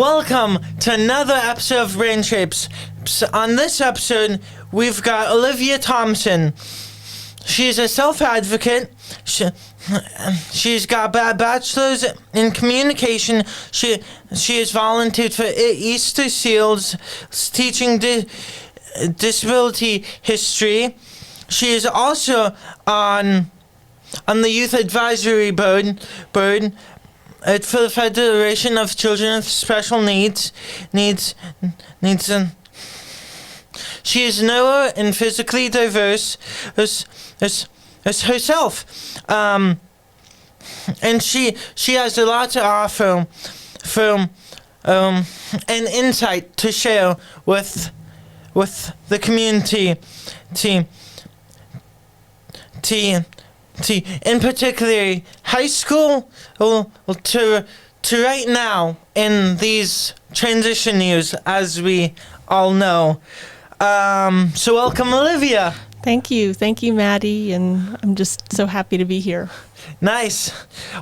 Welcome to another episode of Brain Shapes. On this episode, we've got Olivia Thompson. She's a self-advocate. She's got a bachelor's in communication. She has volunteered for Easterseals, teaching disability history. She is also on the Youth Advisory Board for the Federation of Children with Special Needs. She is neuro and physically diverse as herself, and she has a lot to offer and insight to share with the community. In particular, high school to right now in these transition years, as we all know. So welcome, Olivia. Thank you, Matty, and I'm just so happy to be here. Nice.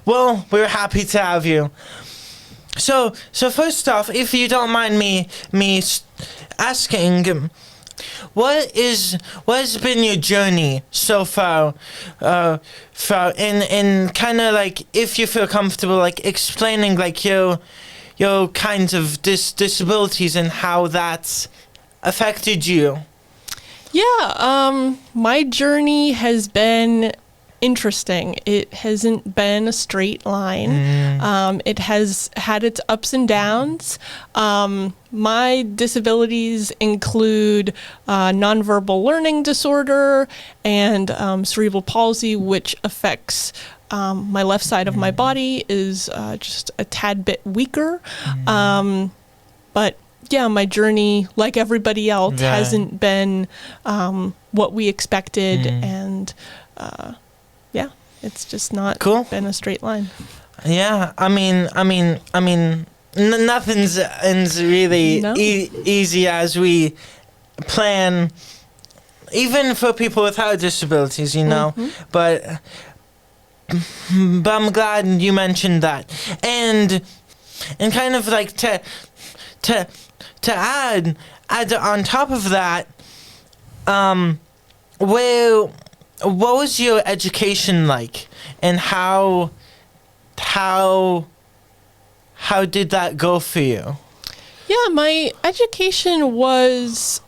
Well, we're happy to have you. So first off, if you don't mind me asking, what has been your journey so far? In kind of like, if you feel comfortable, like explaining like your kinds of disabilities and how that's affected you. Yeah, my journey has been interesting. It hasn't been a straight line. It has had its ups and downs. My disabilities include nonverbal learning disorder and cerebral palsy, which affects my left side of my body is just a tad bit weaker. But yeah, my journey, like everybody else, hasn't been what we expected, and yeah, it's just not been a straight line. Yeah, I mean, nothing's really easy as we plan, even for people without disabilities, you know. But I'm glad you mentioned that, and kind of like to add on top of that, what was your education like, and how did that go for you? Yeah, my education was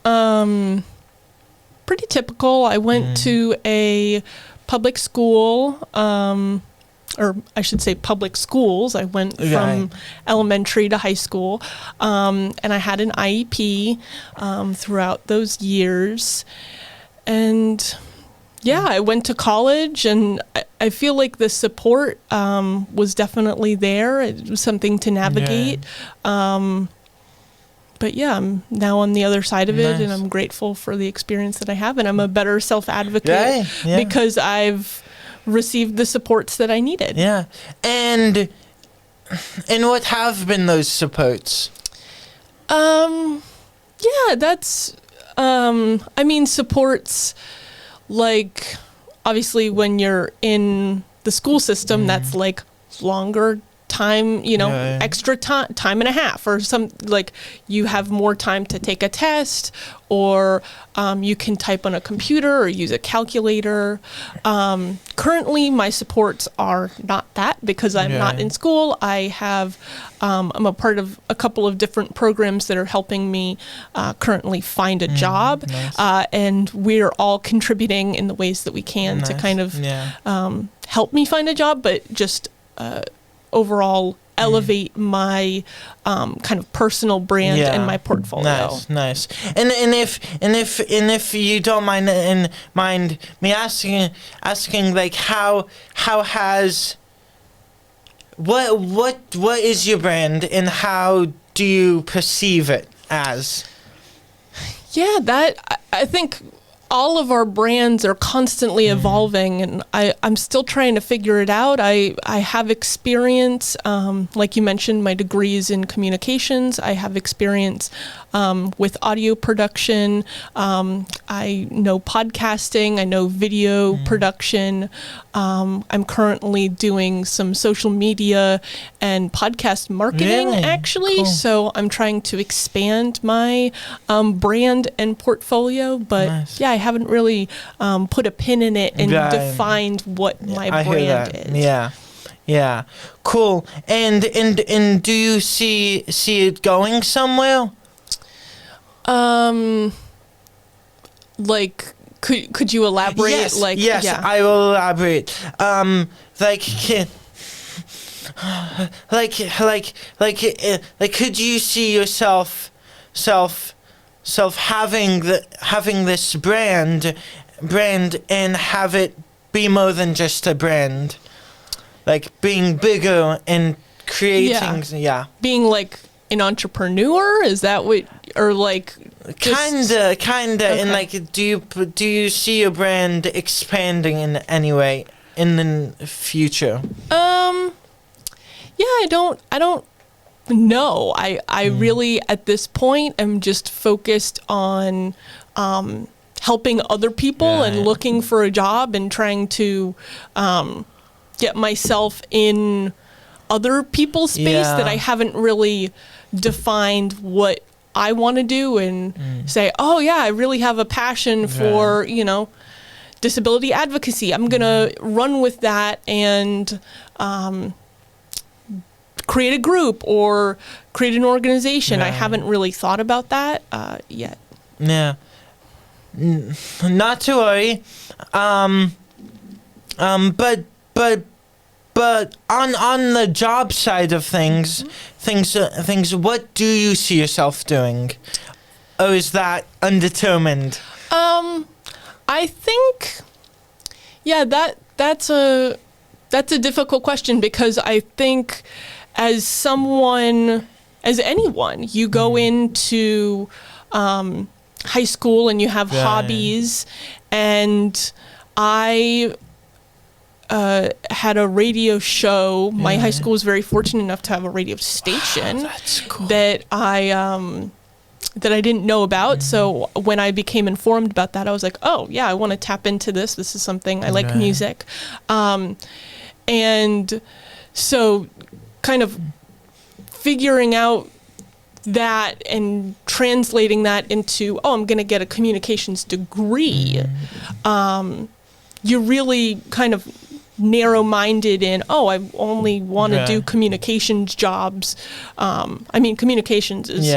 pretty typical. I went to a public school, or I should say public schools. I went from elementary to high school, and I had an IEP throughout those years. And yeah, I went to college, and I feel like the support was definitely there. It was something to navigate. But yeah, I'm now on the other side of it, and I'm grateful for the experience that I have, and I'm a better self-advocate because I've received the supports that I needed. Yeah. And what have been those supports? Yeah, that's supports, like, obviously when you're in the school system, that's like longer time, extra time and a half, or some, like, you have more time to take a test, or you can type on a computer or use a calculator. Currently, my supports are not that, because I'm not in school. I'm a part of a couple of different programs that are helping me currently find a job, and we're all contributing in the ways that we can to kind of help me find a job, but just overall elevate my kind of personal brand and my portfolio. Nice. And if you don't mind me asking like how has what is your brand, and how do you perceive it as? Yeah, that I think all of our brands are constantly evolving, and I'm still trying to figure it out. I have experience, like you mentioned, my degree is in communications. I have experience with audio production. I know podcasting. I know video production. I'm currently doing some social media and podcast marketing, Really? actually. Cool. So I'm trying to expand my brand and portfolio. But Nice. yeah, I haven't really put a pin in it and Right. defined what my I hear brand that. is. Yeah, cool. And do you see it going somewhere? Like, could you elaborate? Yes, Like, yes, yeah. I will elaborate. Like, could you see yourself having this brand and have it be more than just a brand, like being bigger and creating, Being like an entrepreneur, is that what, or like just- kinda, and like, do you see your brand expanding in any way in the future? Yeah, I don't know. I really at this point am just focused on helping other people and Right. looking for a job and trying to get myself in other people's space that I haven't really defined what I want to do and say, oh yeah, I really have a passion for, disability advocacy. I'm going to run with that and create a group or create an organization. I Right. haven't really thought about that yet. Yeah. Not to worry. But on the job side of things, what do you see yourself doing? Or is that undetermined? I think, yeah, that's a difficult question, because I think as anyone, you go into high school and you have hobbies, and I had a radio show. My high school was very fortunate enough to have a radio station That's cool. that I didn't know about. So when I became informed about that, I was like, oh yeah, I want to tap into this. This is something I like, Right. music. And so kind of figuring out that and translating that into, I'm going to get a communications degree. You're really kind of narrow-minded in, I only want to do communications jobs. Communications is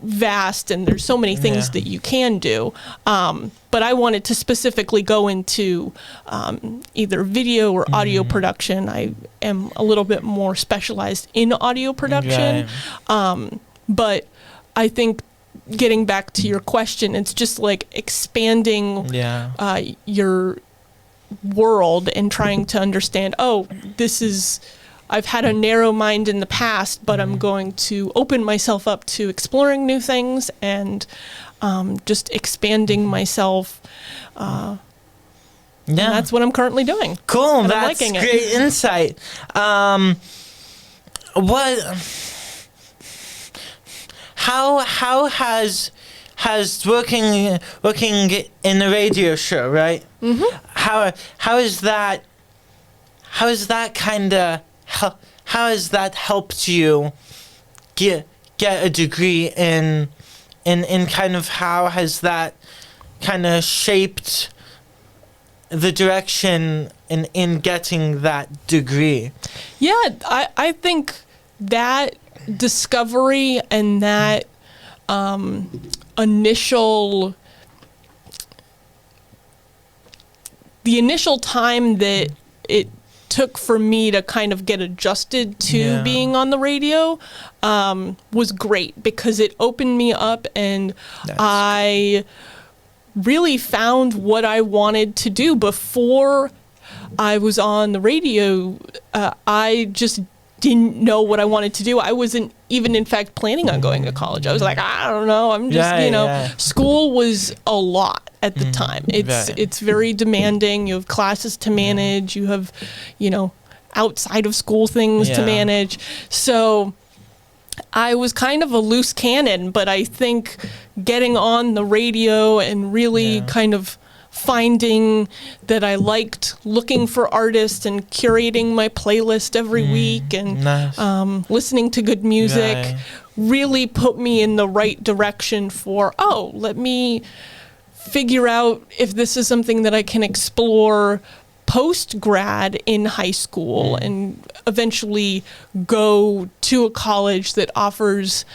vast, and there's so many things that you can do. But I wanted to specifically go into either video or audio production. I am a little bit more specialized in audio production. But I think, getting back to your question, it's just like expanding your world and trying to understand, I've had a narrow mind in the past, but I'm going to open myself up to exploring new things and just expanding myself. And that's what I'm currently doing. Cool. And I'm That's liking it. great insight. How has working in a radio show, right? How has that helped you get a degree in kind of, how has that kind of shaped the direction in getting that degree? Yeah, I think that discovery and that initial time that it took for me to kind of get adjusted to being on the radio was great, because it opened me up, and I really found what I wanted to do. Before I was on the radio, I just didn't know what I wanted to do. I wasn't even, in fact, planning on going to college. I was like, I don't know. I'm just, school was a lot at the time. It's very demanding. You have classes to manage. You have, outside of school things to manage. So I was kind of a loose cannon, but I think getting on the radio and really kind of finding that I liked looking for artists and curating my playlist every week and listening to good music really put me in the right direction for, let me figure out if this is something that I can explore post-grad in high school and eventually go to a college that offers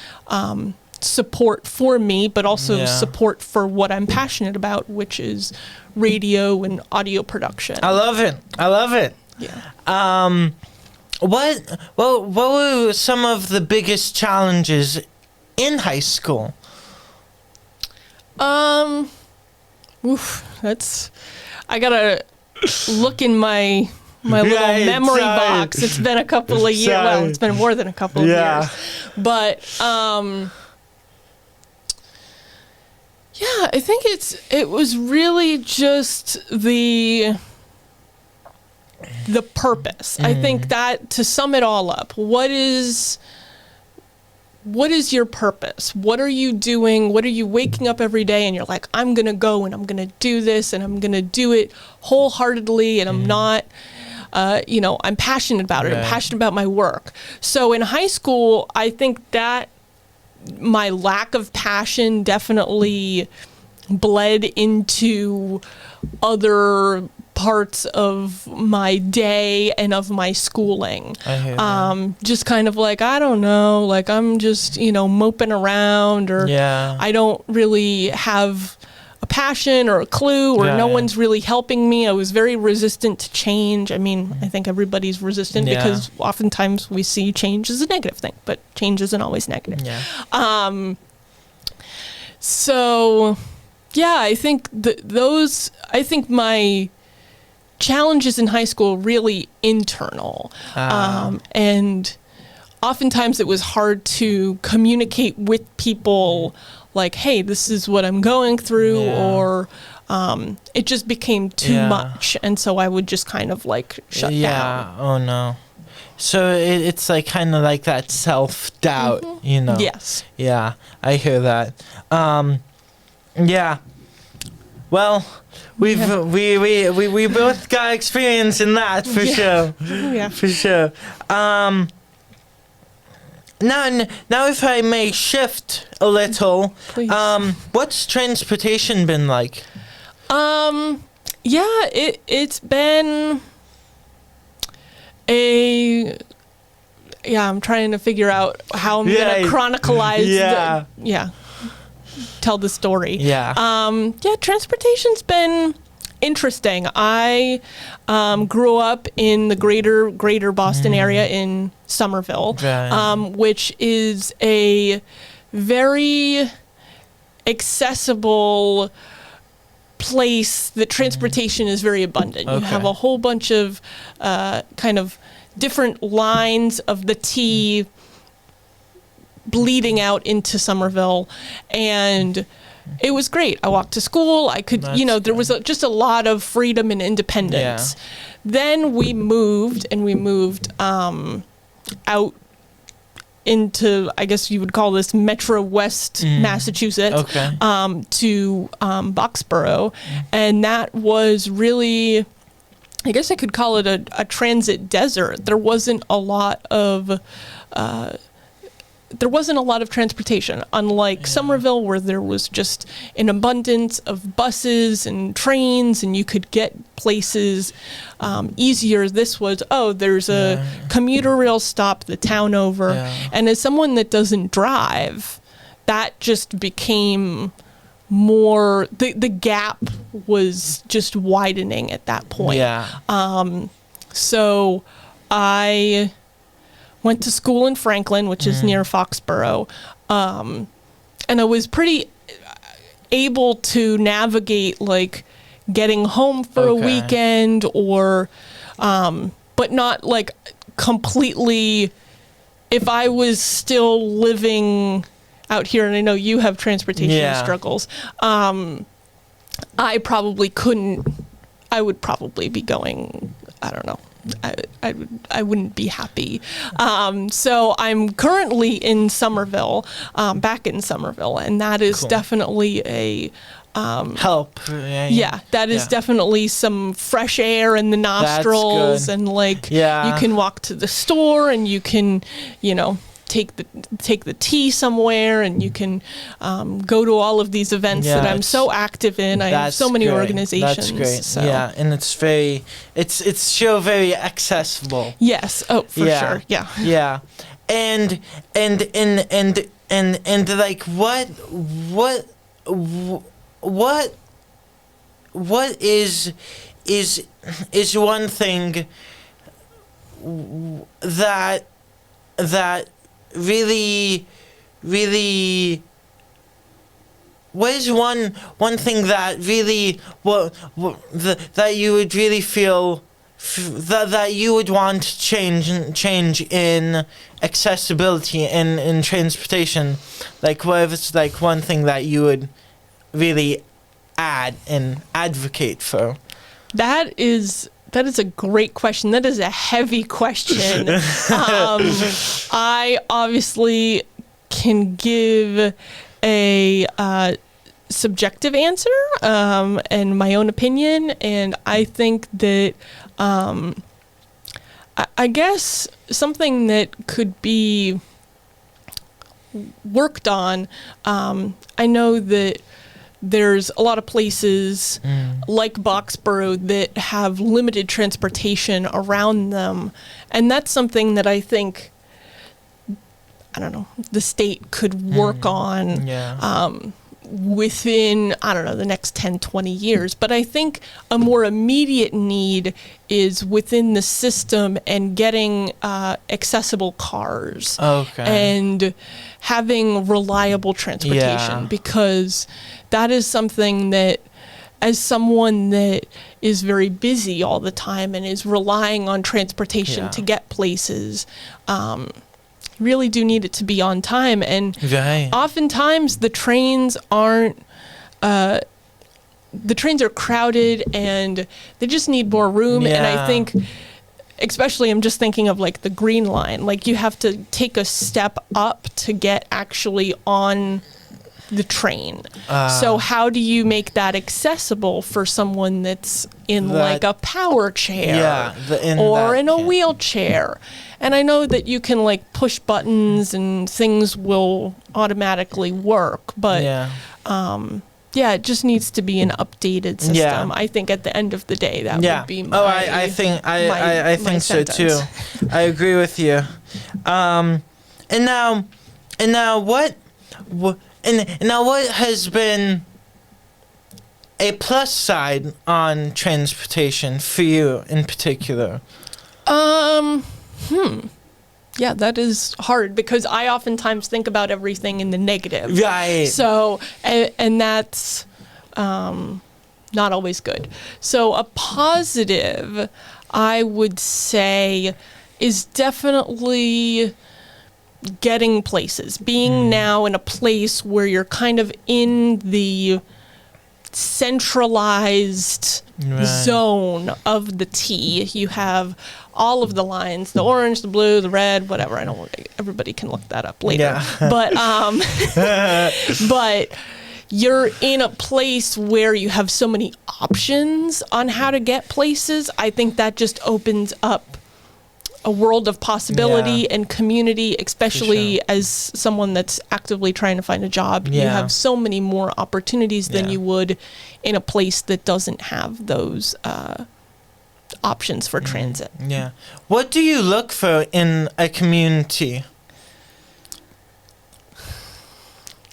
support for me, but also support for what I'm passionate about, which is radio and audio production. I love it. Yeah. What were some of the biggest challenges in high school? I gotta look in my little memory box. It's been a couple of years. Well, it's been more than a couple of years. But I think it was really just the purpose. I think that, to sum it all up, what is your purpose? What are you doing? What are you waking up every day and you're like, I'm going to go and I'm going to do this and I'm going to do it wholeheartedly and I'm not, I'm passionate about it. I'm passionate about my work. So in high school, I think that my lack of passion definitely bled into other parts of my day and of my schooling. I hear that. Just kind of like, I don't know, like I'm just, moping around, or I don't really have a passion or a clue, or no one's really helping me. I was very resistant to change. I mean, I think everybody's resistant because oftentimes we see change as a negative thing, but change isn't always negative. I think I think my challenges in high school really internal. And oftentimes it was hard to communicate with people like, hey, this is what I'm going through, or it just became too much. And so I would just kind of like shut down. Oh no. So it's like kind of like that self-doubt, Yes. Yeah, I hear that. Well, we both got experience in that for sure. Yeah. For sure. Now if I may shift a little, Please. What's transportation been like? It's been I'm trying to figure out how I'm gonna chronicleize tell the story. Transportation's been interesting. I grew up in the greater Boston area in Somerville, which is a very accessible place that transportation is very abundant. You have a whole bunch of kind of different lines of the T bleeding out into Somerville, and it was great. I walked to school. I could, there was just a lot of freedom and independence. Then we moved out into, I guess you would call this Metro West Massachusetts, to Boxborough. And that was really, I guess I could call it a transit desert. There wasn't a lot of transportation, unlike Somerville, where there was just an abundance of buses and trains, and you could get places easier. This was, there's a commuter rail stop the town over. And as someone that doesn't drive, that just became more, the gap was just widening at that point. So I went to school in Franklin, which is near Foxborough, and I was pretty able to navigate like getting home for a weekend, or but not like completely. If I was still living out here, and I know you have transportation struggles, I probably couldn't. I would probably be going, I don't know, I wouldn't be happy. So I'm currently in Somerville, back in Somerville, and that is definitely a help. Yeah, that is definitely some fresh air in the nostrils, and like you can walk to the store and you can, take the tea somewhere, and you can go to all of these events that I'm so active in. I have so many organizations. That's great. So. Yeah, and it's still very accessible. Yes. Oh, for sure. Yeah. Yeah, and like what is one thing that really what is one thing that really that you would really feel that you would want to change in accessibility and in transportation? Like, what if it's like one thing that you would really add and advocate for? That is a great question. That is a heavy question. I obviously can give a subjective answer and my own opinion, and I think that I guess something that could be worked on. I know that there's a lot of places like Boxborough that have limited transportation around them. And that's something that I think, the state could work on within, the next 10, 20 years. But I think a more immediate need is within the system and getting accessible cars. And having reliable transportation, because that is something that, as someone that is very busy all the time and is relying on transportation to get places, really do need it to be on time. And oftentimes the trains aren't, the trains are crowded and they just need more room. And I think, especially I'm just thinking of like the Green Line, like you have to take a step up to get actually on the train. So how do you make that accessible for someone that's in like a power chair or in a wheelchair? And I know that you can like push buttons and things will automatically work, but it just needs to be an updated system. I think at the end of the day that would be my I think so too. I agree with you. And now what has been a plus side on transportation for you in particular? Yeah, that is hard because I oftentimes think about everything in the negative. Right. So, and that's not always good. So a positive, I would say, is definitely getting places, being now in a place where you're kind of in the centralized zone of the T. You have all of the lines, the orange, the blue, the red, whatever. Everybody can look that up later. But but you're in a place where you have so many options on how to get places. I think that just opens up a world of possibility and community, especially as someone that's actively trying to find a job. You have so many more opportunities than you would in a place that doesn't have those options for transit. Yeah. What do you look for in a community?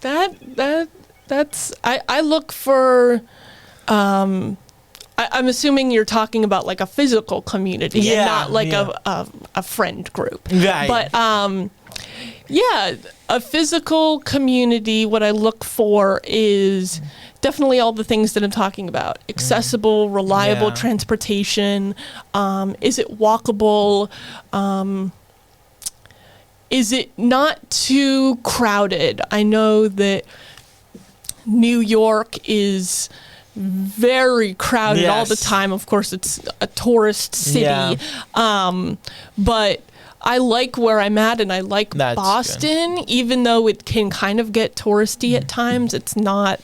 That's I look for I'm assuming you're talking about like a physical community and not like a friend group. Right. But a physical community, what I look for is definitely all the things that I'm talking about. Accessible, reliable transportation. Is it walkable? Is it not too crowded? I know that New York is very crowded all the Yes. time. Of course, it's a tourist city. Yeah. But I like where I'm at, and I like That's Boston, even though it can kind of get touristy at times. It's not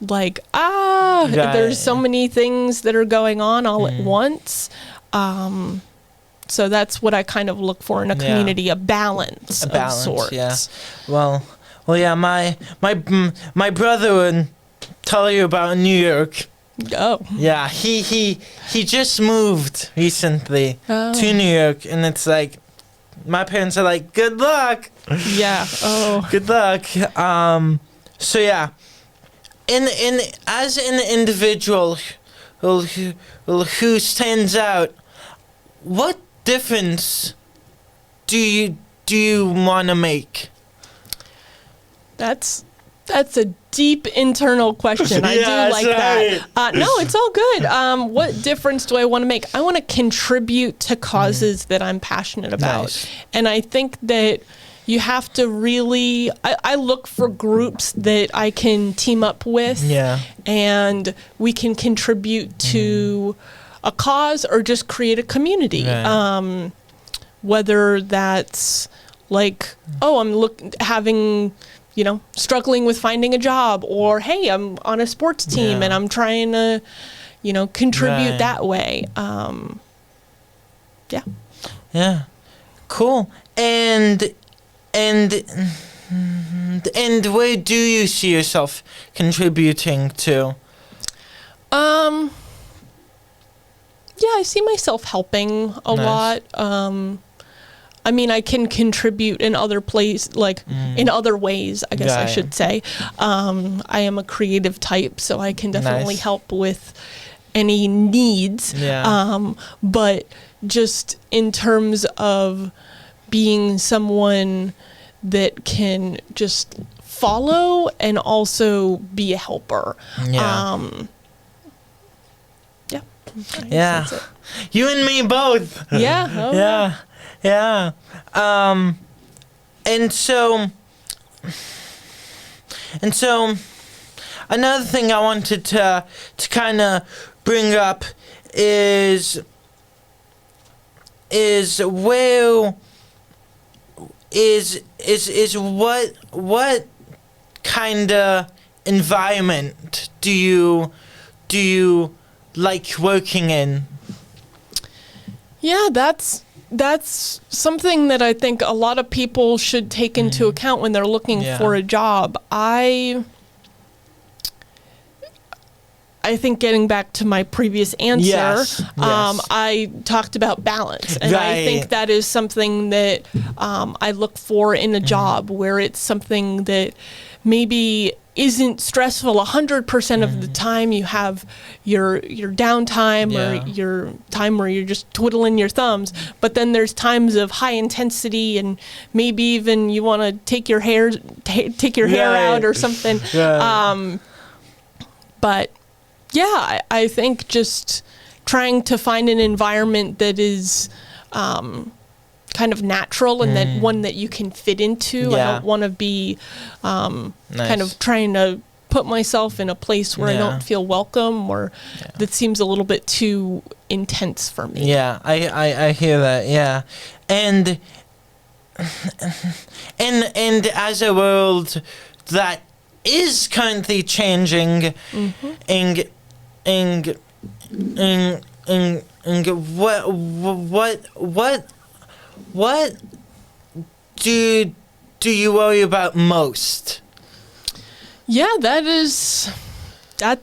like, there's so many things that are going on all at once. So that's what I kind of look for in a community, a balance of sorts. Yeah. Well, yeah. My brother would tell you about New York. Oh. Yeah, he just moved recently to New York, and it's like, my parents are like, good luck. Yeah. Oh. Good luck. So yeah, in as an individual who stands out, what difference do you want to make? That's a deep internal question. I Yeah, do like sorry. that. No, it's all good. What difference do I want to make? I want to contribute to causes that I'm passionate about. Nice. And I think that you have to really, I look for groups that I can team up with. Yeah. And we can contribute to a cause or just create a community. Right. Whether that's like, I'm struggling with finding a job, or hey, I'm on a sports team and I'm trying to, contribute that way. Yeah. Yeah. Cool. And where do you see yourself contributing to? Yeah, I see myself helping a lot. I mean, I can contribute in other in other ways, I guess I should say. I am a creative type, so I can definitely help with any needs. Yeah. But just in terms of being someone that can just follow and also be a helper. Yeah. Yeah. I guess Yeah. that's it. You and me both. Yeah. Oh, Yeah. Yeah. And so another thing I wanted to kind of bring up is what kind of environment do you like working in? Yeah, that's something that I think a lot of people should take into account when they're looking for a job. I think getting back to my previous answer, I talked about balance. And I think that is something that I look for in a job, where it's something that maybe isn't stressful 100% of the time. You have your downtime or your time where you're just twiddling your thumbs, but then there's times of high intensity, and maybe even you want to take your hair out or something. But yeah, I think just trying to find an environment that is kind of natural and that one that you can fit into. I don't want to be kind of trying to put myself in a place where I don't feel welcome, or that seems a little bit too intense for me. Yeah, I hear that. Yeah, and as a world that is currently changing, and what do you worry about most? Yeah, that's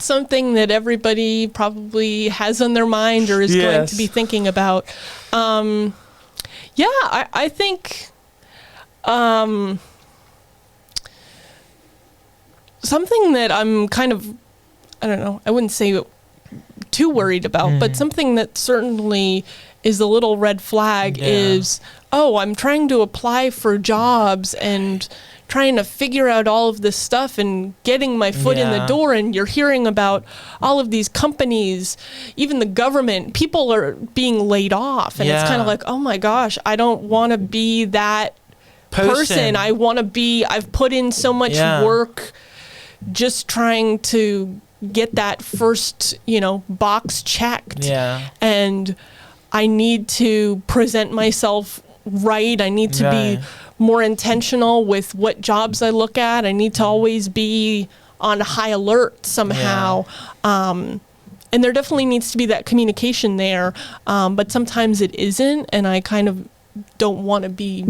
something that everybody probably has on their mind or is going to be thinking about. I think something that I'm kind of, I don't know, I wouldn't say too worried about, but something that certainly is a little red flag is, I'm trying to apply for jobs and trying to figure out all of this stuff and getting my foot in the door, and you're hearing about all of these companies, even the government, people are being laid off, and it's kind of like, oh my gosh, I don't want to be that person. I've put in so much work just trying to get that first, box checked. Yeah. And I need to present myself right. I need to be more intentional with what jobs I look at. I need to always be on high alert somehow. And there definitely needs to be that communication there. But sometimes it isn't. And I kind of don't want to be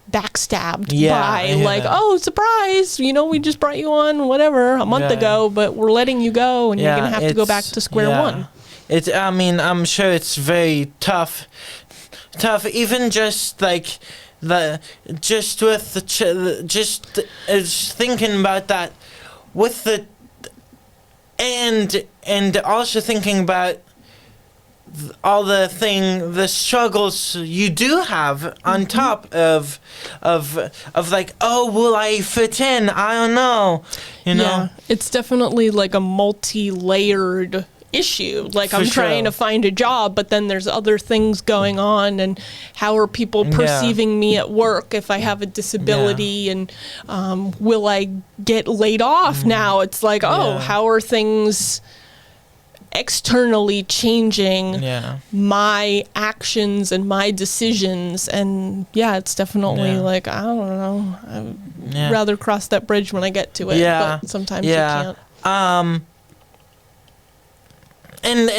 backstabbed by like, oh, surprise, we just brought you on whatever a month ago, but we're letting you go and you're going to have to go back to square one. I'm sure it's very tough, even just like thinking about that with the, and also thinking about all the struggles you do have on top of like, oh, will I fit in? I don't know, Yeah, it's definitely like a multi-layered issue. Like, I'm trying to find a job, but then there's other things going on, and how are people perceiving me at work if I have a disability, and will I get laid off now? It's like, oh, how are things externally changing my actions and my decisions? And it's definitely like, I don't know, I'd rather cross that bridge when I get to it, but sometimes you can't. And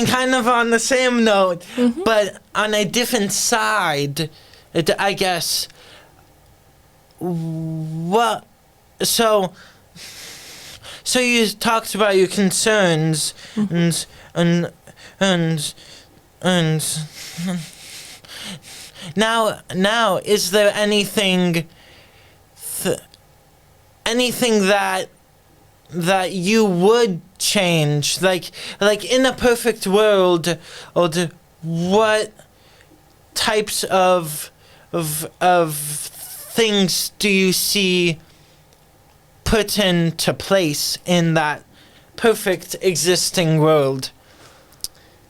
kind of on the same note, but on a different side, I guess. What? So you talked about your concerns, and now is there anything that you would change, like in a perfect world, or what types of things do you see put into place in that perfect existing world?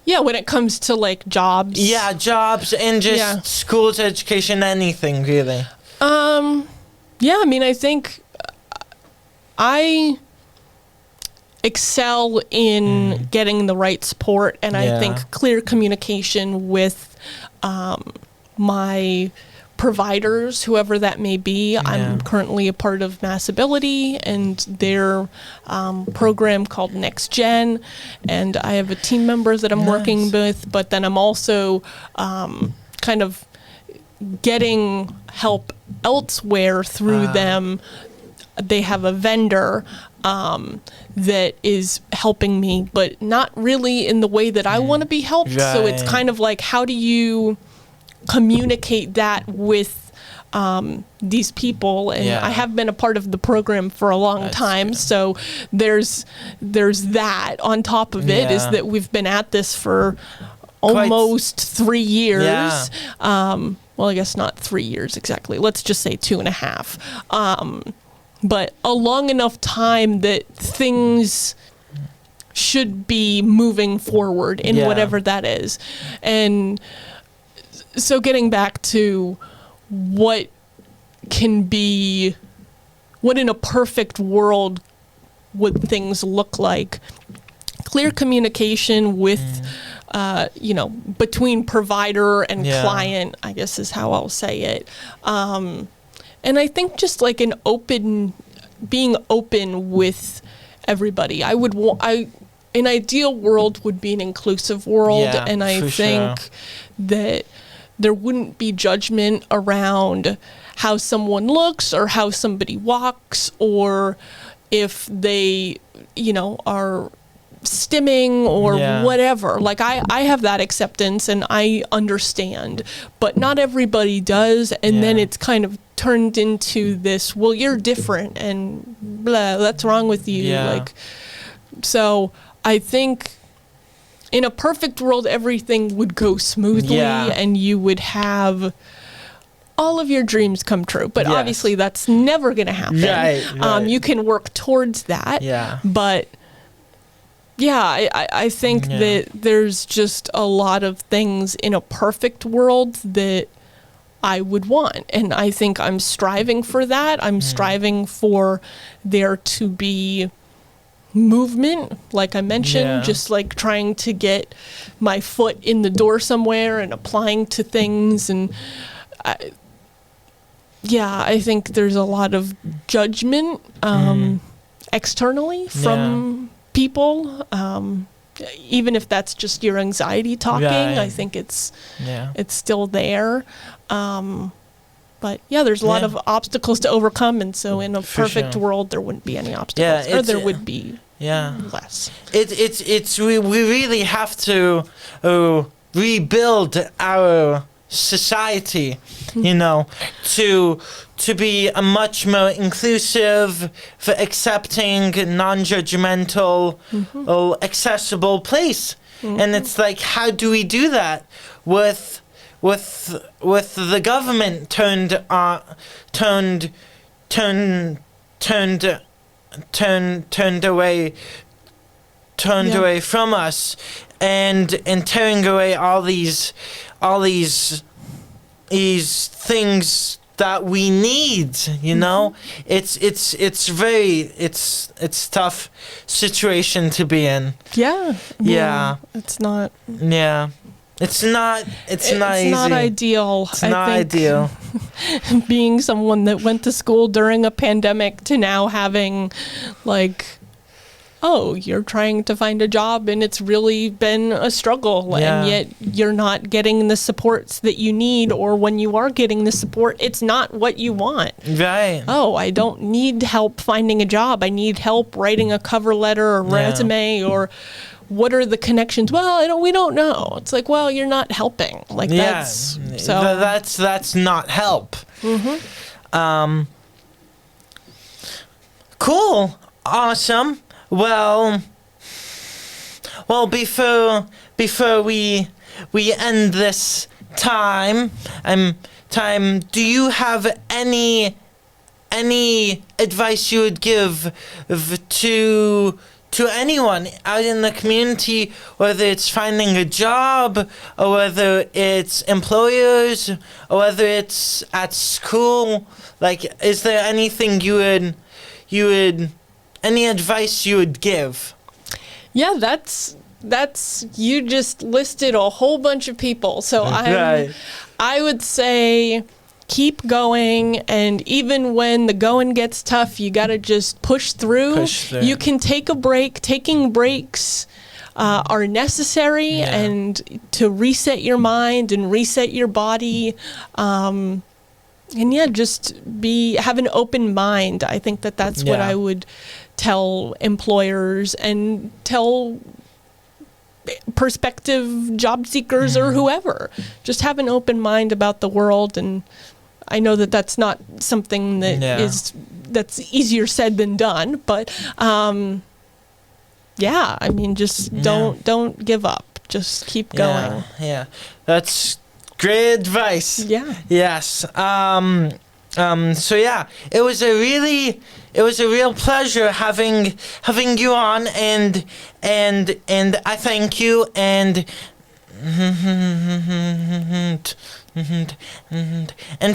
When it comes to like jobs. Jobs and just schools, education, anything really. I think I excel in getting the right support, and I think clear communication with my providers, whoever that may be. I'm currently a part of Mass Ability and their program called Next Gen, and I have a team member that I'm working with, but then I'm also kind of getting help elsewhere through them. They have a vendor that is helping me, but not really in the way that I want to be helped. So it's kind of like, how do you communicate that with these people? And I have been a part of the program for a long time, so there's that on top of it, is that we've been at this for almost 3 years. Well, I guess not 3 years exactly. Let's just say 2.5. But a long enough time that things should be moving forward in whatever that is. And so getting back to what in a perfect world would things look like? Clear communication with, between provider and client, I guess is how I'll say it. And I think just like being open with everybody. An ideal world would be an inclusive world, and I think that there wouldn't be judgment around how someone looks or how somebody walks, or if they, are stimming or whatever. Like I have that acceptance and I understand, but not everybody does. And then it's kind of turned into this, well, you're different and blah, that's wrong with you. So I think in a perfect world, everything would go smoothly and you would have all of your dreams come true. But obviously that's never going to happen. Right. You can work towards that. But I think that there's just a lot of things in a perfect world that I would want. And I think I'm striving for that. I'm striving for there to be movement, like I mentioned, Yeah. just like trying to get my foot in the door somewhere and applying to things. And I think there's a lot of judgment externally from people. Even if that's just your anxiety talking, Right. I think it's still there. But yeah, there's a lot of obstacles to overcome, and so in a perfect world, there wouldn't be any obstacles, or there would be less. We really have to rebuild our society, you know, to be a much more inclusive, for accepting, non-judgmental, accessible place. And it's like, how do we do that with the government turned away from us, and tearing away all these things that we need, you know? It's tough situation to be in. Yeah. Yeah. It's not. Yeah. It's not easy. Not ideal. It's not ideal. Being someone that went to school during a pandemic to now having, like, oh, you're trying to find a job and it's really been a struggle, and yet you're not getting the supports that you need, or when you are getting the support, it's not what you want. Right. Oh, I don't need help finding a job. I need help writing a cover letter or resume, or what are the connections? Well, we don't know. It's like, well, you're not helping. Like that's not help. Cool. Awesome. Well, before we end this time, do you have any advice you would give to anyone out in the community, whether it's finding a job, or whether it's employers, or whether it's at school? Like, is there anything any advice you would give? Yeah, that's you just listed a whole bunch of people. So I would say keep going, and even when the going gets tough, you got to just push through. You can take a break. Taking breaks are necessary, and to reset your mind and reset your body. And just have an open mind. I think that's what I would tell employers and tell prospective job seekers or whoever. Just have an open mind about the world. And I know that's not something that's easier said than done, but don't give up. Just keep going. Yeah. That's great advice. Yeah. Yes. So yeah, it was a real pleasure having you on, and I thank you, and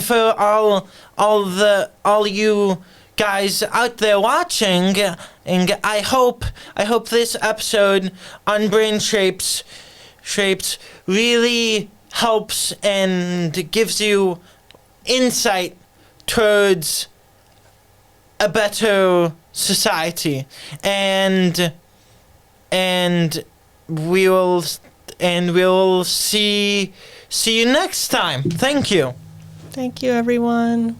for all you guys out there watching, and I hope this episode on Brain Shapes really helps and gives you insight towards a better society, and we'll see you next time. Thank you. Thank you, everyone.